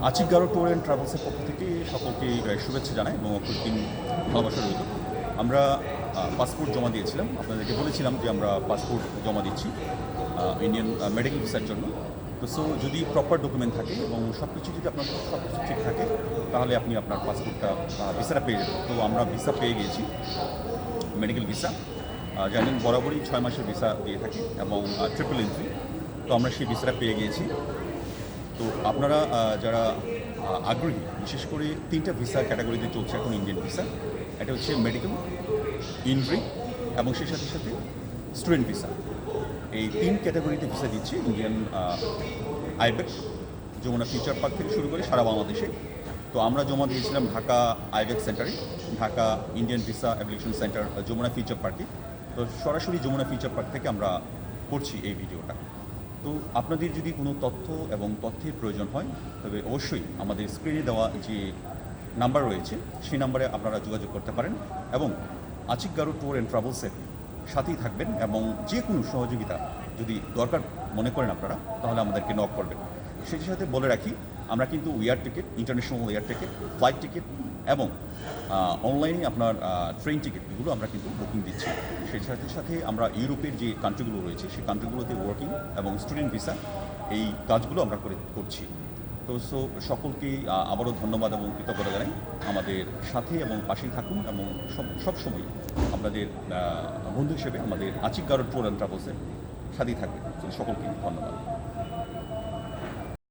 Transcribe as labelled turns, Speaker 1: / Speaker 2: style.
Speaker 1: Achik Garo tour and ট্রাভেলসের পক্ষ থেকে সকলকে শুভেচ্ছা জানাই এবং অগ্রিম ভালোবাসা রইল। আমরা পাসপোর্ট জমা দিয়েছিলাম, আপনাদেরকে বলেছিলাম যে আমরা পাসপোর্ট জমা দিচ্ছি ইন্ডিয়ান মেডিকেল ভিসার জন্য। তো যদি প্রপার ডকুমেন্ট থাকে এবং সব কিছু যদি আপনার সব কিছু ঠিক থাকে তাহলে আপনি আপনার পাসপোর্টটা ভিসাটা পেয়ে যাবেন। তো আমরা ভিসা পেয়ে গিয়েছি, মেডিকেল ভিসা। জানেন বরাবরই 6 মাসের ভিসা দিয়ে থাকি এবং ট্রিপল এন্ট্রি। তো আমরা সেই ভিসাটা পেয়ে গিয়েছি। তো আপনারা যারা আগ্রহী, বিশেষ করে 3টা ভিসা ক্যাটাগরিতে চলছে এখন ইন্ডিয়ান ভিসা। এটা হচ্ছে মেডিকেল, এন্ট্রি এবং সেই সাথে সাথে স্টুডেন্ট ভিসা। এই 3 ক্যাটাগরিতে ভিসা দিচ্ছে ইন্ডিয়ান আইবেক, যমুনা ফিউচার পার্ক থেকে শুরু করে সারা বাংলাদেশে। তো আমরা জমা দিয়েছিলাম ঢাকা আইবেক সেন্টারে, Dhaka Indian visa application centre Jamuna Future পার্কে। তো সরাসরি যমুনা ফিউচার পার্ক থেকে আমরা করছি এই ভিডিওটা। তো আপনাদের যদি কোনো তথ্য এবং তথ্যের প্রয়োজন হয় তবে অবশ্যই আমাদের স্ক্রিনে দেওয়া যে নাম্বার রয়েছে সেই নাম্বারে আপনারা যোগাযোগ করতে পারেন এবং আচিক গারো ট্যুর অ্যান্ড ট্রাভেলসের সাথেই থাকবেন এবং যে কোনো সহযোগিতা যদি দরকার মনে করেন আপনারা তাহলে আমাদেরকে নক করবেন। সেই সাথে বলে রাখি, আমরা কিন্তু air ticket, international air ticket, flight ticket এবং অনলাইনে আপনার ট্রেন টিকিট এগুলো আমরা কিন্তু বুকিং দিচ্ছি। সেই সাথে সাথে আমরা ইউরোপের যে কান্ট্রিগুলো রয়েছে সেই কান্ট্রিগুলোতে ওয়ার্কিং এবং স্টুডেন্ট ভিসা এই কাজগুলো আমরা করছি। তো সকলকেই আবারও ধন্যবাদ এবং কৃতজ্ঞতা জানাই। আমাদের সাথে এবং পাশেই থাকুন এবং সবসময় আপনাদের বন্ধু হিসেবে আমাদের আচিক গারো ট্যুর অ্যান্ড ট্রাভেলসের সাথেই থাকবেন। সকলকে ধন্যবাদ।